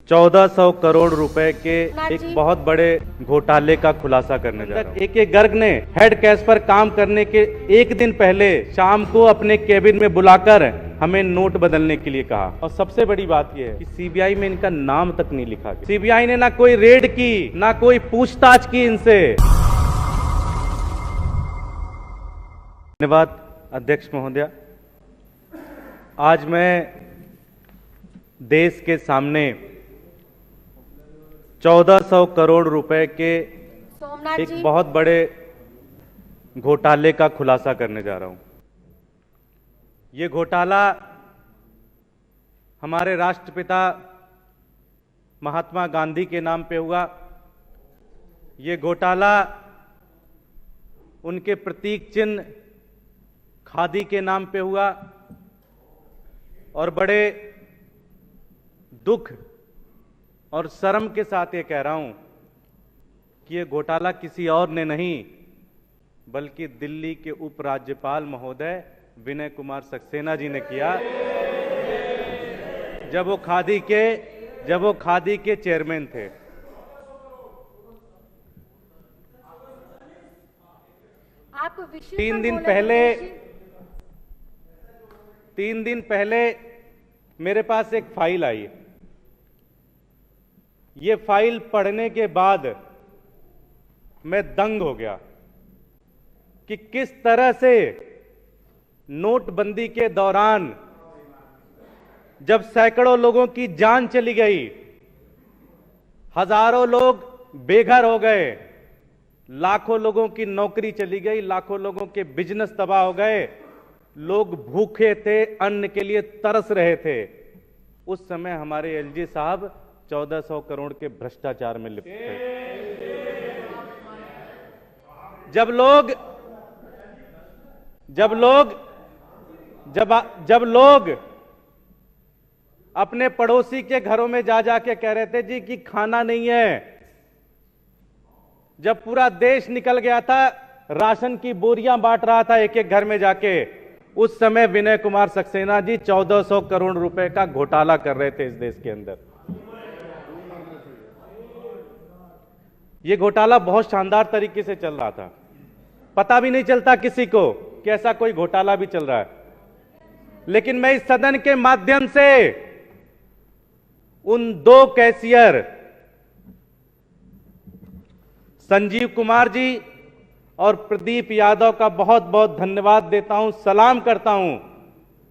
1400 करोड़ रुपए के एक बहुत बड़े घोटाले का खुलासा करने जा रहा हूं। एक गर्ग ने हेड कैश पर काम करने के एक दिन पहले शाम को अपने केबिन में बुलाकर हमें नोट बदलने के लिए कहा। और सबसे बड़ी बात यह है कि सीबीआई में इनका नाम तक नहीं लिखा गया। सीबीआई ने ना कोई रेड की, ना कोई पूछताछ की इनसे। धन्यवाद अध्यक्ष महोदय। आज मैं देश के सामने 1400 करोड़ रुपए के एक बहुत बड़े घोटाले का खुलासा करने जा रहा हूं। ये घोटाला हमारे राष्ट्रपिता महात्मा गांधी के नाम पे हुआ। ये घोटाला उनके प्रतीक चिन्ह खादी के नाम पे हुआ और बड़े दुख और शर्म के साथ ये कह रहा हूं कि ये घोटाला किसी और ने नहीं बल्कि दिल्ली के उपराज्यपाल महोदय विनय कुमार सक्सेना जी ने किया, जब वो खादी के चेयरमैन थे। तीन दिन पहले मेरे पास एक फाइल आई। ये फाइल पढ़ने के बाद मैं दंग हो गया कि किस तरह से नोटबंदी के दौरान जब सैकड़ों लोगों की जान चली गई, हजारों लोग बेघर हो गए, लाखों लोगों की नौकरी चली गई, लाखों लोगों के बिजनेस तबाह हो गए, लोग भूखे थे, अन्न के लिए तरस रहे थे। उस समय हमारे एलजी साहब 1400 करोड़ के भ्रष्टाचार में लिप्त थे। जब लोग अपने पड़ोसी के घरों में जा जाके कह रहे थे जी कि खाना नहीं है, जब पूरा देश निकल गया था, राशन की बोरियां बांट रहा था एक एक घर में जाके, उस समय विनय कुमार सक्सेना जी 1400 करोड़ रुपए का घोटाला कर रहे थे इस देश के अंदर। यह घोटाला बहुत शानदार तरीके से चल रहा था, पता भी नहीं चलता किसी को कि ऐसा कोई घोटाला भी चल रहा है। लेकिन मैं इस सदन के माध्यम से उन दो कैशियर संजीव कुमार जी और प्रदीप यादव का बहुत बहुत धन्यवाद देता हूं, सलाम करता हूं,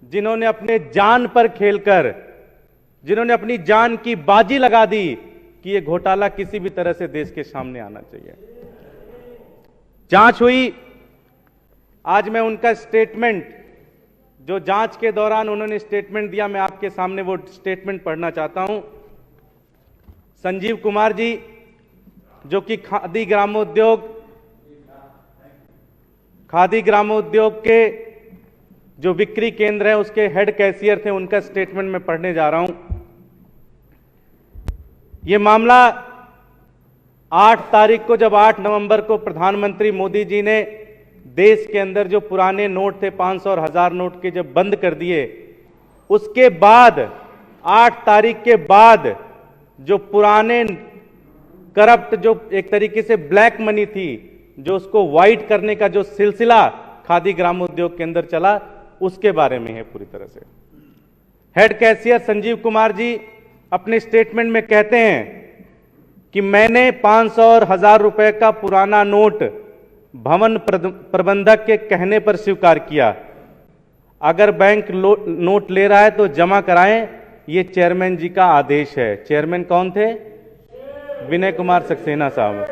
जिन्होंने अपने जान पर खेलकर, जिन्होंने अपनी जान की बाजी लगा दी कि यह घोटाला किसी भी तरह से देश के सामने आना चाहिए। जांच हुई। आज मैं उनका स्टेटमेंट, जो जांच के दौरान उन्होंने स्टेटमेंट दिया, मैं आपके सामने वो स्टेटमेंट पढ़ना चाहता हूं। संजीव कुमार जी, जो कि खादी ग्रामोद्योग के जो बिक्री केंद्र है उसके हेड कैशियर थे, उनका स्टेटमेंट मैं पढ़ने जा रहा हूं। यह मामला 8 तारीख को, जब 8 नवंबर को प्रधानमंत्री मोदी जी ने देश के अंदर जो पुराने नोट थे 500 और 1000 नोट के जब बंद कर दिए, उसके बाद 8 तारीख के बाद जो पुराने करप्ट, जो एक तरीके से ब्लैक मनी थी, जो उसको वाइट करने का जो सिलसिला खादी ग्रामोद्योग के अंदर चला, उसके बारे में है पूरी तरह से। हेड कैशियर संजीव कुमार जी अपने स्टेटमेंट में कहते हैं कि मैंने 500 और 1000 रुपए का पुराना नोट भवन प्रबंधक के कहने पर स्वीकार किया। अगर बैंक नोट ले रहा है तो जमा कराएं, ये चेयरमैन जी का आदेश है। चेयरमैन कौन थे? विनय कुमार सक्सेना साहब।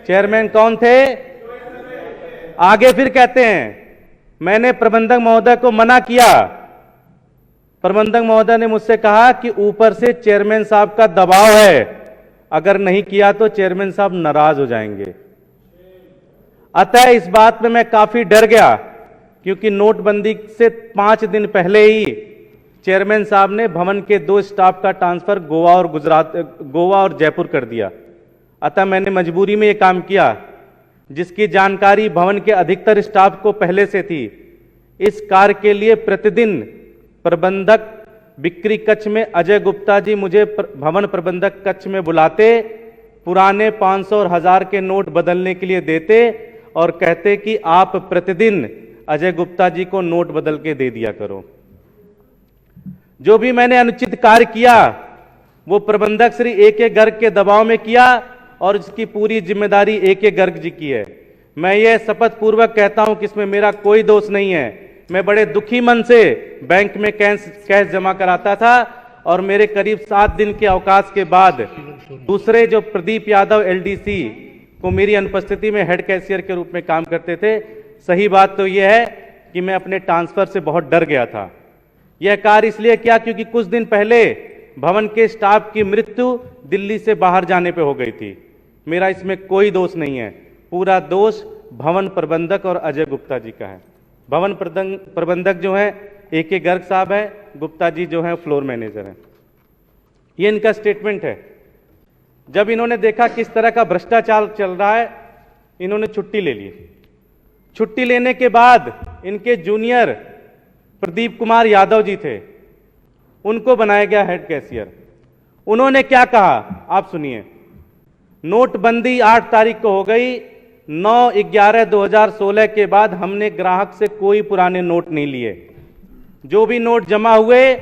चेयरमैन कौन थे? आगे फिर कहते हैं, मैंने प्रबंधक महोदय को मना किया। प्रबंधक महोदय ने मुझसे कहा कि ऊपर से चेयरमैन साहब का दबाव है, अगर नहीं किया तो चेयरमैन साहब नाराज हो जाएंगे। अतः इस बात में मैं काफी डर गया, क्योंकि नोटबंदी से 5 दिन पहले ही चेयरमैन साहब ने भवन के 2 स्टाफ का ट्रांसफर गोवा और जयपुर कर दिया। अतः मैंने मजबूरी में यह काम किया, जिसकी जानकारी भवन के अधिकतर स्टाफ को पहले से थी। इस कार्य के लिए प्रतिदिन प्रबंधक बिक्री कक्ष में अजय गुप्ता जी मुझे भवन प्रबंधक कक्ष में बुलाते, पुराने 500 और 1000 के नोट बदलने के लिए देते और कहते कि आप प्रतिदिन अजय गुप्ता जी को नोट बदल के दे दिया करो। जो भी मैंने अनुचित कार्य किया वो प्रबंधक श्री ए.के. गर्ग के दबाव में किया और इसकी पूरी जिम्मेदारी ए.के. गर्ग जी की है। मैं ये शपथ पूर्वक कहता हूं कि इसमें मेरा कोई दोष नहीं है। मैं बड़े दुखी मन से बैंक में कैश जमा कराता था और मेरे करीब 7 दिन के अवकाश के बाद दूसरे जो प्रदीप यादव एलडीसी को मेरी अनुपस्थिति में हेड कैशियर के रूप में काम करते थे। सही बात तो यह है कि मैं अपने ट्रांसफर से बहुत डर गया था। यह कार्य इसलिए किया क्योंकि कुछ दिन पहले भवन के स्टाफ की मृत्यु दिल्ली से बाहर जाने पे हो गई थी। मेरा इसमें कोई दोष नहीं है, पूरा दोष भवन प्रबंधक और अजय गुप्ता जी का है। भवन प्रबंधक जो है ए.के. गर्ग साहब है, गुप्ता जी जो है फ्लोर मैनेजर है। ये इनका स्टेटमेंट है। जब इन्होंने देखा किस तरह का भ्रष्टाचार चल रहा है, इन्होंने छुट्टी ले ली। छुट्टी लेने के बाद इनके जूनियर प्रदीप कुमार यादव जी थे, उनको बनाया गया हेड कैशियर। उन्होंने क्या कहा आप सुनिए। नोटबंदी 8 तारीख को हो गई। 9/11/2016 के बाद हमने ग्राहक से कोई पुराने नोट नहीं लिए। जो भी नोट जमा हुए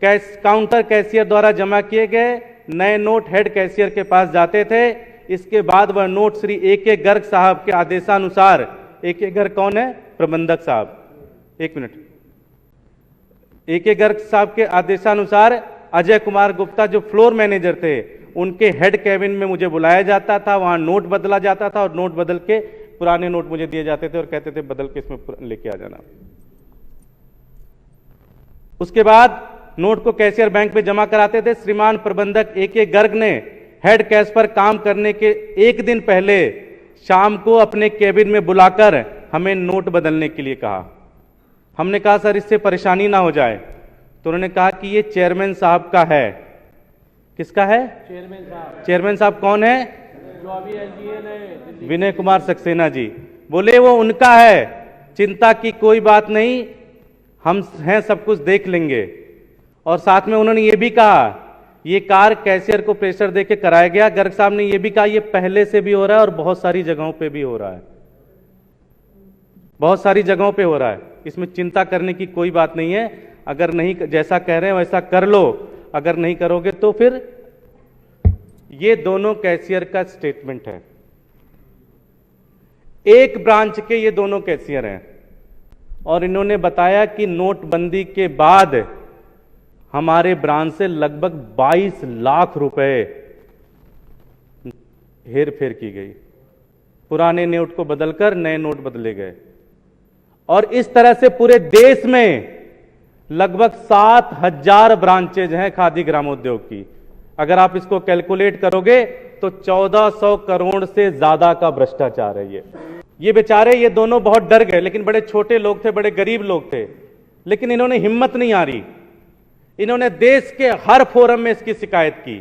काउंटर कैशियर द्वारा जमा किए गए, नए नोट हेड कैशियर के पास जाते थे। इसके बाद वह नोट श्री ए.के. गर्ग साहब के आदेशानुसार, ए.के. गर्ग कौन है? प्रबंधक साहब, एक मिनट। ए.के. गर्ग साहब के आदेशानुसार अजय कुमार गुप्ता जो फ्लोर मैनेजर थे, उनके हेड कैबिन में मुझे बुलाया जाता था, वहां नोट बदला जाता था और नोट बदल के पुराने नोट मुझे दिए जाते थे और कहते थे बदल के इसमें लेके आ जाना। उसके बाद नोट को कैशियर बैंक में जमा कराते थे। श्रीमान प्रबंधक ए.के. गर्ग ने हेड कैश पर काम करने के एक दिन पहले शाम को अपने कैबिन में बुलाकर हमें नोट बदलने के लिए कहा। हमने कहा सर इससे परेशानी ना हो जाए, तो उन्होंने कहा कि ये चेयरमैन साहब का है। किसका है? चेयरमैन साहब। चेयरमैन साहब कौन है? जो अभी एसडीएन है, विनय कुमार सक्सेना जी। बोले वो उनका है, चिंता की कोई बात नहीं, हम हैं, सब कुछ देख लेंगे। और साथ में उन्होंने ये भी कहा ये कार्य कैशियर को प्रेशर देके कराया गया। गर्ग साहब ने ये भी कहा ये पहले से भी हो रहा है और बहुत सारी जगहों पे भी हो रहा है, बहुत सारी जगहों पे हो रहा है। इसमें चिंता करने की कोई बात नहीं है। अगर नहीं, जैसा कह रहे हैं वैसा कर लो, अगर नहीं करोगे तो फिर। ये दोनों कैशियर का स्टेटमेंट है। एक ब्रांच के ये दोनों कैशियर हैं और इन्होंने बताया कि नोटबंदी के बाद हमारे ब्रांच से लगभग 22 लाख रुपए हेर फेर की गई। पुराने नोट को बदलकर नए नोट बदले गए और इस तरह से पूरे देश में लगभग 7000 ब्रांचेज हैं खादी ग्रामोद्योग की। अगर आप इसको कैलकुलेट करोगे तो 1400 करोड़ से ज्यादा का भ्रष्टाचार है ये बेचारे, ये दोनों बहुत डर गए, लेकिन बड़े छोटे लोग थे, बड़े गरीब लोग थे, लेकिन इन्होंने हिम्मत नहीं हारी। इन्होंने देश के हर फोरम में इसकी शिकायत की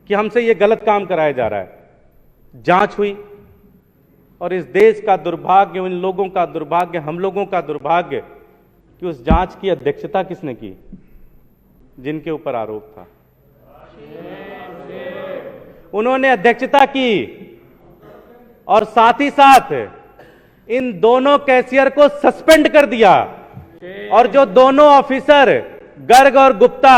कि हमसे ये गलत काम कराया जा रहा है। जांच हुई और इस देश का दुर्भाग्य, इन लोगों का दुर्भाग्य, हम लोगों का दुर्भाग्य कि उस जांच की अध्यक्षता किसने की? जिनके ऊपर आरोप था, उन्होंने अध्यक्षता की। और साथ ही साथ इन दोनों कैशियर को सस्पेंड कर दिया और जो दोनों ऑफिसर गर्ग और गुप्ता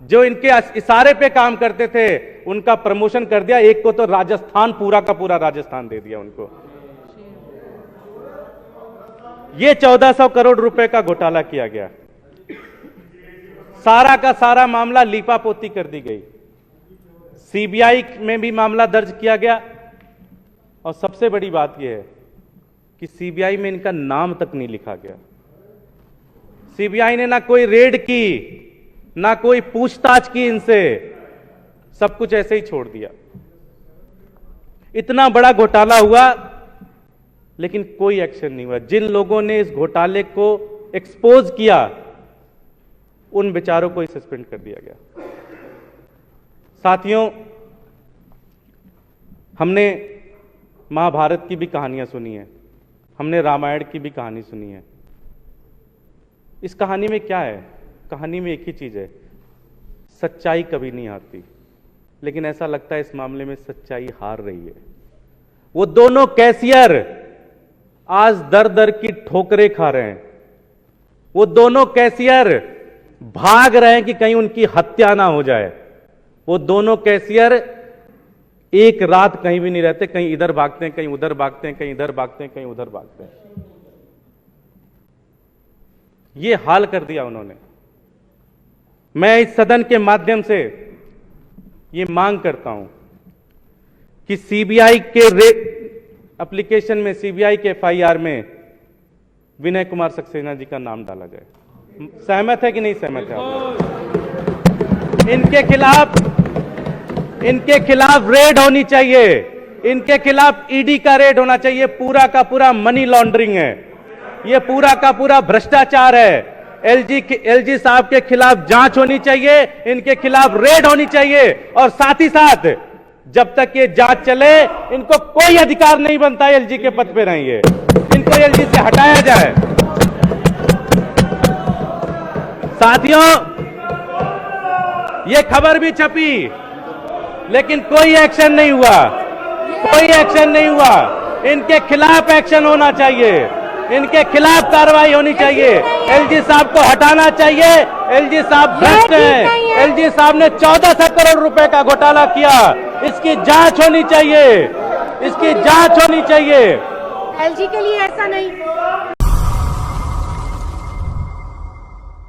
जो इनके इशारे पे काम करते थे उनका प्रमोशन कर दिया। एक को तो राजस्थान, पूरा का पूरा राजस्थान दे दिया उनको। ये 1400 करोड़ रुपए का घोटाला किया गया। सारा का सारा मामला लीपापोती कर दी गई। सीबीआई में भी मामला दर्ज किया गया और सबसे बड़ी बात यह है कि सीबीआई में इनका नाम तक नहीं लिखा गया। सीबीआई ने ना कोई रेड की, ना कोई पूछताछ की इनसे, सब कुछ ऐसे ही छोड़ दिया। इतना बड़ा घोटाला हुआ लेकिन कोई एक्शन नहीं हुआ। जिन लोगों ने इस घोटाले को एक्सपोज किया उन बेचारों को ही सस्पेंड कर दिया गया। साथियों, हमने महाभारत की भी कहानियां सुनी है, हमने रामायण की भी कहानी सुनी है। इस कहानी में क्या है? कहानी में एक ही चीज है, सच्चाई कभी नहीं आती, लेकिन ऐसा लगता है इस मामले में सच्चाई हार रही है। वो दोनों कैशियर आज दर दर की ठोकरें खा रहे हैं। वो दोनों कैशियर भाग रहे हैं कि कहीं उनकी हत्या ना हो जाए। वो दोनों कैशियर एक रात कहीं भी नहीं रहते, कहीं इधर भागते हैं, कहीं उधर भागते हैं, कहीं इधर भागते हैं, कहीं उधर भागते हैं। ये हाल कर दिया उन्होंने। मैं इस सदन के माध्यम से ये मांग करता हूं कि सीबीआई के एप्लीकेशन में, सीबीआई के एफआईआर में विनय कुमार सक्सेना जी का नाम डाला जाए। सहमत है कि नहीं सहमत है आप? इनके खिलाफ रेड होनी चाहिए। इनके खिलाफ ईडी का रेड होना चाहिए। पूरा का पूरा मनी लॉन्ड्रिंग है, ये पूरा का पूरा भ्रष्टाचार है। एलजी साहब के खिलाफ जांच होनी चाहिए, इनके खिलाफ रेड होनी चाहिए, और साथ ही साथ जब तक ये जांच चले इनको कोई अधिकार नहीं बनता एलजी के पद पे रहेंगे। इनको एलजी से हटाया जाए। साथियों, ये खबर भी छपी, लेकिन कोई एक्शन नहीं हुआ, कोई एक्शन नहीं हुआ। इनके खिलाफ एक्शन होना चाहिए, इनके खिलाफ कार्रवाई होनी चाहिए। एलजी साहब को हटाना चाहिए। एलजी साहब भ्रष्ट हैं। एलजी साहब ने 1400 करोड़ रुपए का घोटाला किया। इसकी जांच होनी चाहिए, इसकी जांच होनी चाहिए। एलजी के लिए ऐसा नहीं।